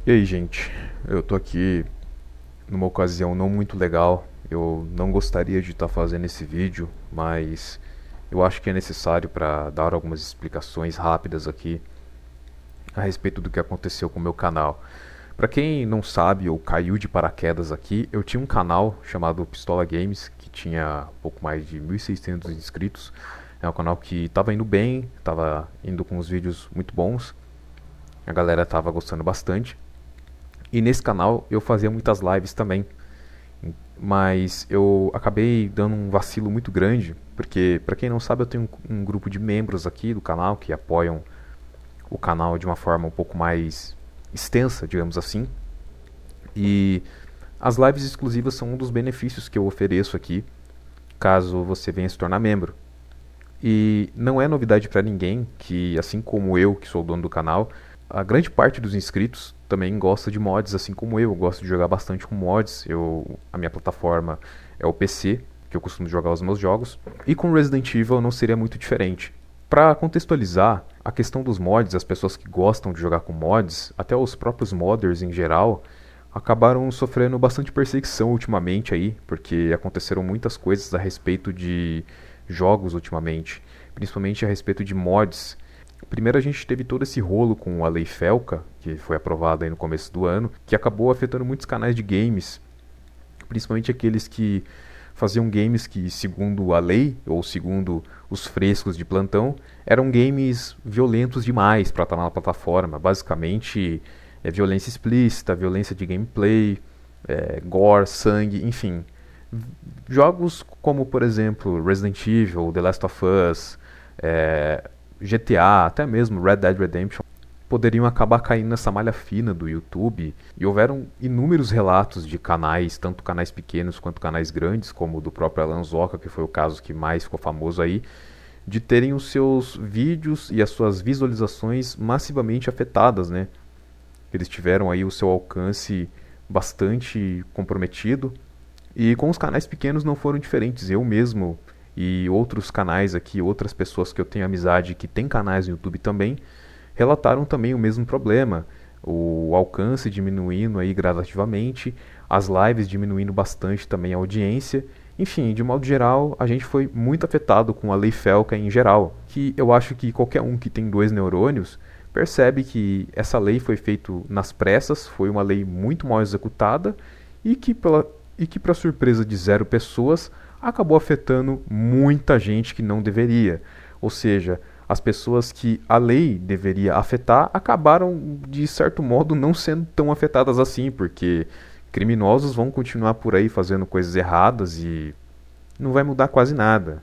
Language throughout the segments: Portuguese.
E aí, gente? Eu tô aqui numa ocasião não muito legal. Eu não gostaria de estar fazendo esse vídeo, mas eu acho que é necessário para dar algumas explicações rápidas aqui a respeito do que aconteceu com o meu canal. Para quem não sabe ou caiu de paraquedas aqui, eu tinha um canal chamado Pistola Games, que tinha pouco mais de 1.600 inscritos. É um canal que estava indo bem, estava indo com uns vídeos muito bons. A galera estava gostando bastante. E nesse canal eu fazia muitas lives também. Mas eu acabei dando um vacilo muito grande, porque para quem não sabe eu tenho um grupo de membros aqui do canal que apoiam o canal de uma forma um pouco mais extensa, digamos assim. E as lives exclusivas são um dos benefícios que eu ofereço aqui, caso você venha se tornar membro. E não é novidade para ninguém que, assim como eu, que sou o dono do canal, a grande parte dos inscritos também gosta de mods, assim como eu. Eu gosto de jogar bastante com mods. A minha plataforma é o PC, que eu costumo jogar os meus jogos. E com Resident Evil não seria muito diferente. Para contextualizar, a questão dos mods, as pessoas que gostam de jogar com mods, até os próprios modders em geral, acabaram sofrendo bastante perseguição ultimamente aí, porque aconteceram muitas coisas a respeito de jogos ultimamente, principalmente a respeito de mods. Primeiro a gente teve todo esse rolo com a Lei Felca, que foi aprovada aí no começo do ano, que acabou afetando muitos canais de games, principalmente aqueles que faziam games que, segundo a lei, ou segundo os frescos de plantão, eram games violentos demais para estar na plataforma. Basicamente, violência explícita, violência de gameplay, gore, sangue, enfim. Jogos como, por exemplo, Resident Evil, The Last of Us, GTA, até mesmo Red Dead Redemption, poderiam acabar caindo nessa malha fina do YouTube. E houveram inúmeros relatos de canais, tanto canais pequenos quanto canais grandes, como o do próprio Alan Zoca, que foi o caso que mais ficou famoso aí, de terem os seus vídeos e as suas visualizações massivamente afetadas, né? Eles tiveram aí o seu alcance bastante comprometido. E com os canais pequenos não foram diferentes. Eu mesmo e outros canais aqui, outras pessoas que eu tenho amizade que têm canais no YouTube também, relataram também o mesmo problema. O alcance diminuindo aí gradativamente, as lives diminuindo bastante também a audiência. Enfim, de modo geral, a gente foi muito afetado com a Lei Felca em geral, que eu acho que qualquer um que tem dois neurônios percebe que essa lei foi feita nas pressas, foi uma lei muito mal executada e que, para surpresa de zero pessoas, acabou afetando muita gente que não deveria. Ou seja, as pessoas que a lei deveria afetar acabaram, de certo modo, não sendo tão afetadas assim, porque criminosos vão continuar por aí fazendo coisas erradas e não vai mudar quase nada.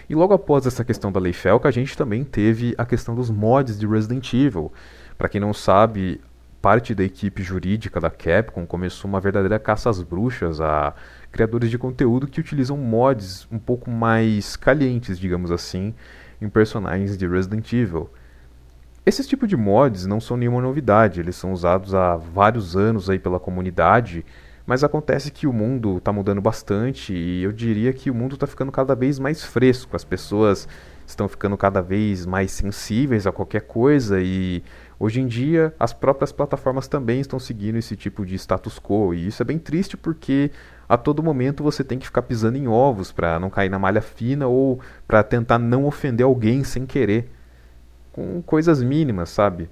E logo após essa questão da Lei Felca, a gente também teve a questão dos mods de Resident Evil. Para quem não sabe, parte da equipe jurídica da Capcom começou uma verdadeira caça às bruxas a criadores de conteúdo que utilizam mods um pouco mais calientes, digamos assim, em personagens de Resident Evil. Esses tipos de mods não são nenhuma novidade, eles são usados há vários anos aí pela comunidade, mas acontece que o mundo está mudando bastante e eu diria que o mundo está ficando cada vez mais fresco, as pessoas estão ficando cada vez mais sensíveis a qualquer coisa e hoje em dia as próprias plataformas também estão seguindo esse tipo de status quo e isso é bem triste porque a todo momento você tem que ficar pisando em ovos para não cair na malha fina ou para tentar não ofender alguém sem querer com coisas mínimas, sabe?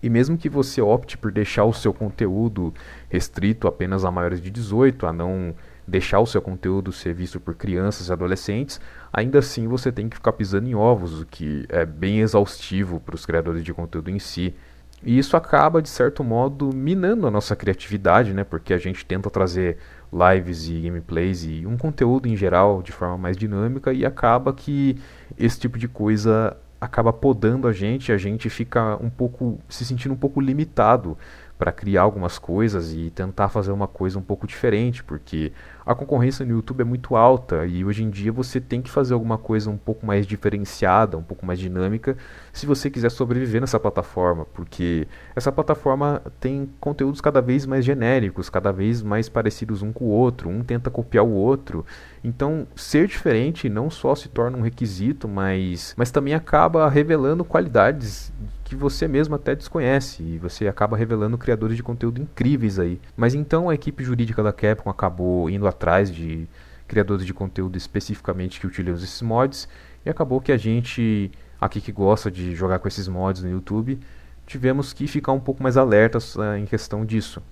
E mesmo que você opte por deixar o seu conteúdo restrito apenas a maiores de 18, a não deixar o seu conteúdo ser visto por crianças e adolescentes, ainda assim você tem que ficar pisando em ovos, o que é bem exaustivo para os criadores de conteúdo em si. E isso acaba, de certo modo, minando a nossa criatividade, né? Porque a gente tenta trazer lives e gameplays e um conteúdo em geral de forma mais dinâmica e acaba que esse tipo de coisa acaba podando a gente fica um pouco se sentindo um pouco limitado para criar algumas coisas e tentar fazer uma coisa um pouco diferente, porque a concorrência no YouTube é muito alta e hoje em dia você tem que fazer alguma coisa um pouco mais diferenciada, um pouco mais dinâmica, se você quiser sobreviver nessa plataforma, porque essa plataforma tem conteúdos cada vez mais genéricos, cada vez mais parecidos um com o outro, um tenta copiar o outro. Então, ser diferente não só se torna um requisito, mas também acaba revelando qualidades que você mesmo até desconhece e você acaba revelando criadores de conteúdo incríveis aí. Mas então a equipe jurídica da Capcom acabou indo atrás de criadores de conteúdo especificamente que utilizam esses mods e acabou que a gente aqui que gosta de jogar com esses mods no YouTube tivemos que ficar um pouco mais alertas em questão disso.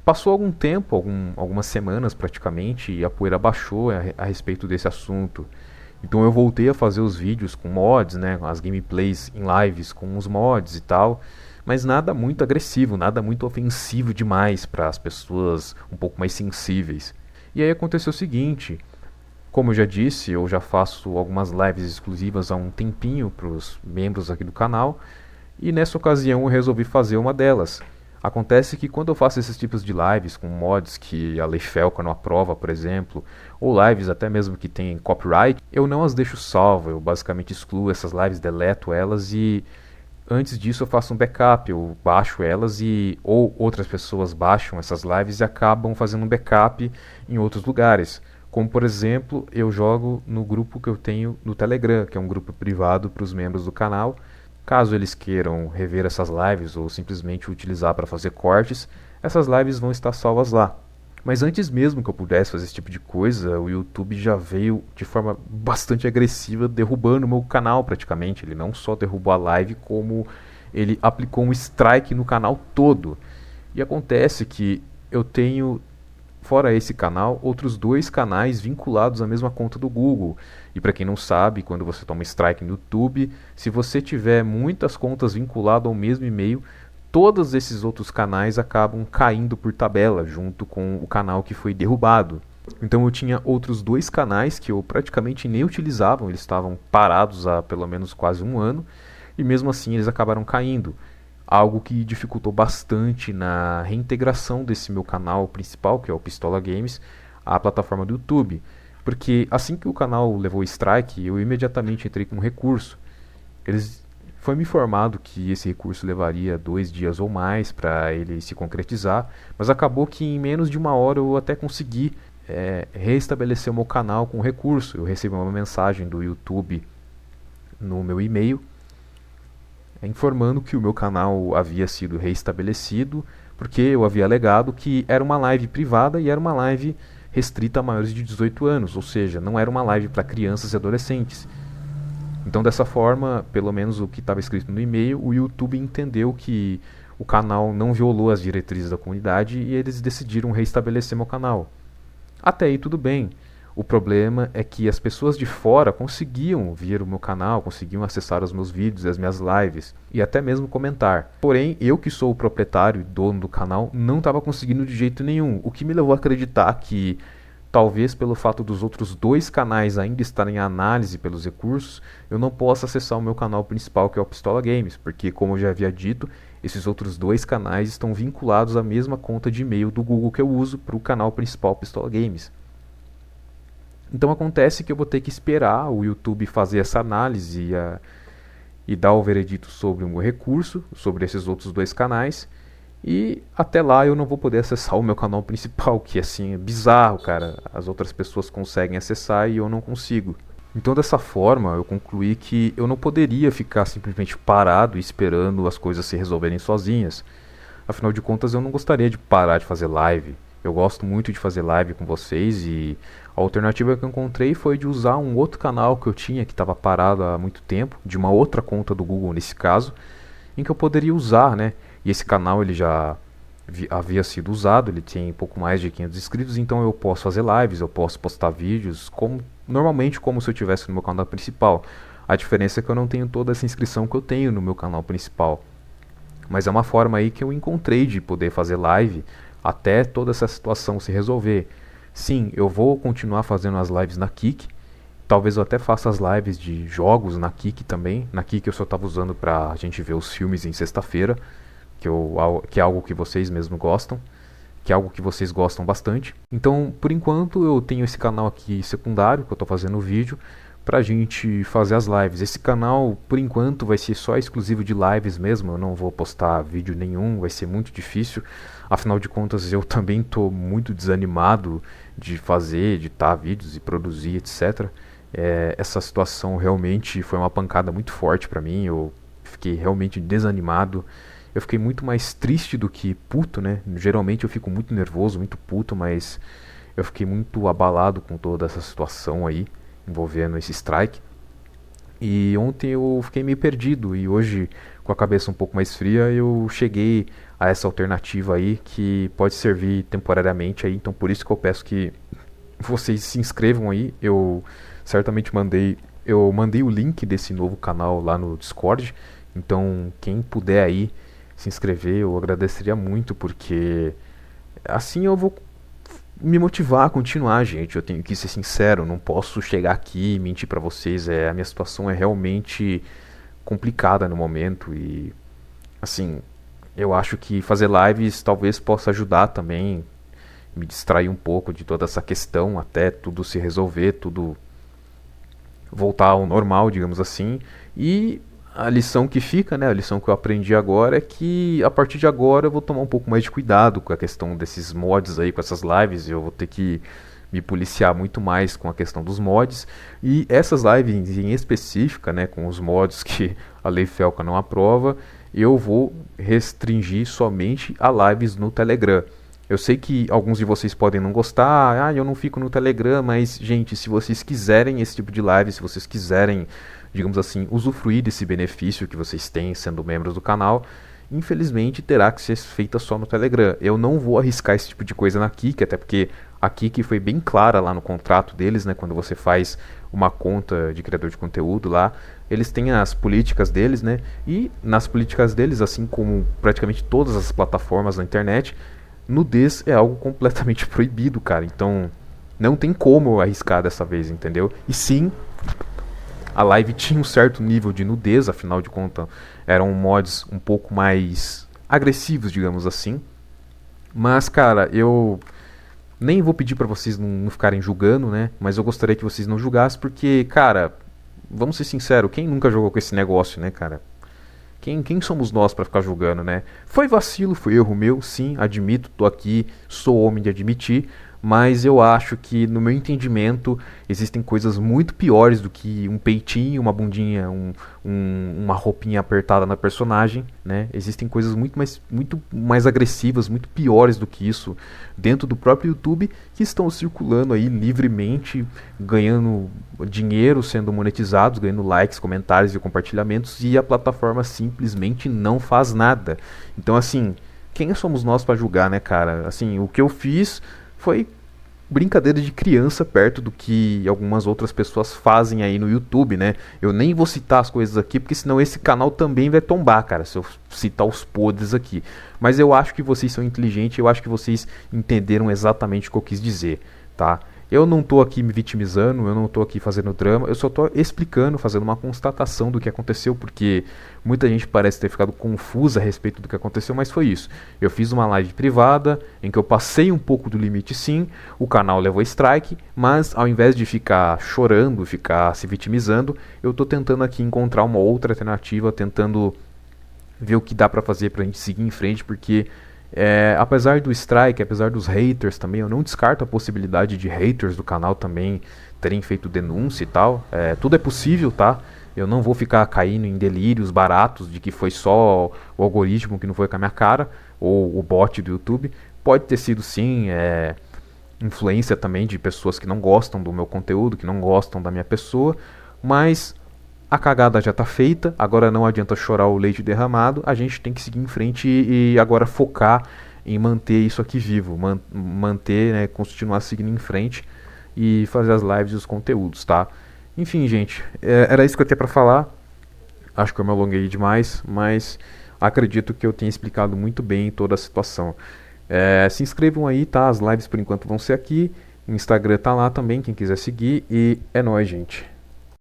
Passou algum tempo, algumas semanas praticamente, e a poeira baixou a respeito desse assunto. Então eu voltei a fazer os vídeos com mods, né, as gameplays em lives com os mods e tal, mas nada muito agressivo, nada muito ofensivo demais para as pessoas um pouco mais sensíveis. E aí aconteceu o seguinte, como eu já disse, eu já faço algumas lives exclusivas há um tempinho para os membros aqui do canal, e nessa ocasião eu resolvi fazer uma delas. Acontece que quando eu faço esses tipos de lives com mods que a Lei Felca não aprova, por exemplo, ou lives até mesmo que tem copyright, eu não as deixo salvo, eu basicamente excluo essas lives, deleto elas e antes disso eu faço um backup, eu baixo elas e ou outras pessoas baixam essas lives e acabam fazendo um backup em outros lugares. Como por exemplo, eu jogo no grupo que eu tenho no Telegram, que é um grupo privado para os membros do canal. Caso eles queiram rever essas lives ou simplesmente utilizar para fazer cortes, essas lives vão estar salvas lá. Mas antes mesmo que eu pudesse fazer esse tipo de coisa, o YouTube já veio de forma bastante agressiva derrubando o meu canal praticamente. Ele não só derrubou a live, como ele aplicou um strike no canal todo. E acontece que eu tenho, fora esse canal, outros 2 canais vinculados à mesma conta do Google. E para quem não sabe, quando você toma strike no YouTube, se você tiver muitas contas vinculadas ao mesmo e-mail, todos esses outros canais acabam caindo por tabela, junto com o canal que foi derrubado. Então eu tinha outros 2 canais que eu praticamente nem utilizavam, eles estavam parados há pelo menos quase um ano, e mesmo assim eles acabaram caindo. Algo que dificultou bastante na reintegração desse meu canal principal, que é o Pistola Games, à plataforma do YouTube. Porque assim que o canal levou strike, eu imediatamente entrei com um recurso. Foi me informado que esse recurso levaria 2 dias ou mais para ele se concretizar, mas acabou que em menos de uma hora eu até consegui reestabelecer o meu canal com o recurso. Eu recebi uma mensagem do YouTube no meu e-mail informando que o meu canal havia sido reestabelecido, porque eu havia alegado que era uma live privada e era uma live restrita a maiores de 18 anos, ou seja, não era uma live para crianças e adolescentes. Então dessa forma, pelo menos o que estava escrito no e-mail, o YouTube entendeu que o canal não violou as diretrizes da comunidade e eles decidiram reestabelecer meu canal. Até aí tudo bem. O problema é que as pessoas de fora conseguiam ver o meu canal, conseguiam acessar os meus vídeos e as minhas lives e até mesmo comentar. Porém, eu que sou o proprietário e dono do canal não estava conseguindo de jeito nenhum, o que me levou a acreditar que talvez pelo fato dos outros 2 canais ainda estarem em análise pelos recursos, eu não possa acessar o meu canal principal, que é o Pistola Games, porque como eu já havia dito, esses outros 2 canais estão vinculados à mesma conta de e-mail do Google que eu uso para o canal principal Pistola Games. Então acontece que eu vou ter que esperar o YouTube fazer essa análise e dar o veredito sobre o meu recurso, sobre esses outros 2 canais. E até lá eu não vou poder acessar o meu canal principal, que assim é bizarro, cara. As outras pessoas conseguem acessar e eu não consigo. Então dessa forma eu concluí que eu não poderia ficar simplesmente parado esperando as coisas se resolverem sozinhas. Afinal de contas eu não gostaria de parar de fazer live. Eu gosto muito de fazer live com vocês e a alternativa que eu encontrei foi de usar um outro canal que eu tinha que estava parado há muito tempo, de uma outra conta do Google nesse caso, em que eu poderia usar, né? E esse canal ele já havia sido usado, ele tem pouco mais de 500 inscritos, então eu posso fazer lives, eu posso postar vídeos normalmente como se eu estivesse no meu canal principal. A diferença é que eu não tenho toda essa inscrição que eu tenho no meu canal principal. Mas é uma forma aí que eu encontrei de poder fazer live até toda essa situação se resolver. Sim, eu vou continuar fazendo as lives na Kick. Talvez eu até faça as lives de jogos na Kick também. Na Kick eu só estava usando pra gente ver os filmes em sexta-feira, que é algo que vocês mesmo gostam, que é algo que vocês gostam bastante. Então, por enquanto, eu tenho esse canal aqui secundário, que eu estou fazendo vídeo, pra gente fazer as lives. Esse canal, por enquanto, vai ser só exclusivo de lives mesmo, eu não vou postar vídeo nenhum, vai ser muito difícil. Afinal de contas, eu também estou muito desanimado de fazer, editar vídeos e produzir, etc. Essa situação realmente foi uma pancada muito forte para mim. Eu fiquei realmente desanimado. Eu fiquei muito mais triste do que puto, né? Geralmente eu fico muito nervoso, muito puto, mas eu fiquei muito abalado com toda essa situação aí envolvendo esse strike. E ontem eu fiquei meio perdido e hoje, com a cabeça um pouco mais fria, eu cheguei a essa alternativa aí que pode servir temporariamente aí. Então por isso que eu peço que vocês se inscrevam aí. Eu mandei o link desse novo canal lá no Discord. Então quem puder aí se inscrever, eu agradeceria muito, porque assim eu vou me motivar a continuar, gente. Eu tenho que ser sincero, não posso chegar aqui e mentir pra vocês. A minha situação é realmente complicada no momento e assim, eu acho que fazer lives talvez possa ajudar também, me distrair um pouco de toda essa questão até tudo se resolver, tudo voltar ao normal, digamos assim. E a lição que fica, né, a lição que eu aprendi agora é que a partir de agora eu vou tomar um pouco mais de cuidado com a questão desses mods aí, com essas lives. Eu vou ter que me policiar muito mais com a questão dos mods. E essas lives em específica, né, com os mods que a Lei Felca não aprova, eu vou restringir somente a lives no Telegram. Eu sei que alguns de vocês podem não gostar, eu não fico no Telegram, mas, gente, se vocês quiserem esse tipo de live, se vocês quiserem, digamos assim, usufruir desse benefício que vocês têm sendo membros do canal, infelizmente terá que ser feita só no Telegram. Eu não vou arriscar esse tipo de coisa na Kik, até porque a Kik foi bem clara lá no contrato deles, né, quando você faz uma conta de criador de conteúdo lá, eles têm as políticas deles, né, e nas políticas deles, assim como praticamente todas as plataformas na internet, nudez é algo completamente proibido, cara. Então não tem como eu arriscar dessa vez, entendeu? E sim, a live tinha um certo nível de nudez, afinal de contas eram mods um pouco mais agressivos, digamos assim. Mas, cara, eu nem vou pedir pra vocês não ficarem julgando, né? Mas eu gostaria que vocês não julgassem, porque, cara, vamos ser sinceros, quem nunca jogou com esse negócio, né, cara? Quem somos nós para ficar julgando, né? Foi vacilo, foi erro meu, sim, admito, tô aqui, sou homem de admitir, mas eu acho que, no meu entendimento, existem coisas muito piores do que um peitinho, uma bundinha, uma roupinha apertada na personagem, né? Existem coisas muito mais agressivas, muito piores do que isso dentro do próprio YouTube, que estão circulando aí livremente, ganhando dinheiro, sendo monetizados, ganhando likes, comentários e compartilhamentos, e a plataforma simplesmente não faz nada. Então, assim, quem somos nós para julgar, né, cara? Assim, o que eu fiz foi brincadeira de criança perto do que algumas outras pessoas fazem aí no YouTube, né? Eu nem vou citar as coisas aqui, porque senão esse canal também vai tombar, cara, se eu citar os podres aqui. Mas eu acho que vocês são inteligentes, eu acho que vocês entenderam exatamente o que eu quis dizer, tá? Eu não tô aqui me vitimizando, eu não tô aqui fazendo drama, eu só tô explicando, fazendo uma constatação do que aconteceu, porque muita gente parece ter ficado confusa a respeito do que aconteceu, mas foi isso. Eu fiz uma live privada, em que eu passei um pouco do limite sim, o canal levou strike, mas ao invés de ficar chorando, ficar se vitimizando, eu tô tentando aqui encontrar uma outra alternativa, tentando ver o que dá pra fazer pra gente seguir em frente, porque apesar do strike, apesar dos haters também, eu não descarto a possibilidade de haters do canal também terem feito denúncia e tal. Tudo é possível, tá? Eu não vou ficar caindo em delírios baratos de que foi só o algoritmo que não foi com a minha cara, ou o bot do YouTube. Pode ter sido sim, influência também de pessoas que não gostam do meu conteúdo, que não gostam da minha pessoa, mas a cagada já está feita, agora não adianta chorar o leite derramado, a gente tem que seguir em frente e agora focar em manter isso aqui vivo, manter, né, continuar seguindo em frente e fazer as lives e os conteúdos, tá? Enfim, gente, era isso que eu tinha para falar. Acho que eu me alonguei demais, mas acredito que eu tenha explicado muito bem toda a situação. Se inscrevam aí, tá? As lives por enquanto vão ser aqui, o Instagram tá lá também, quem quiser seguir, e é nóis, gente.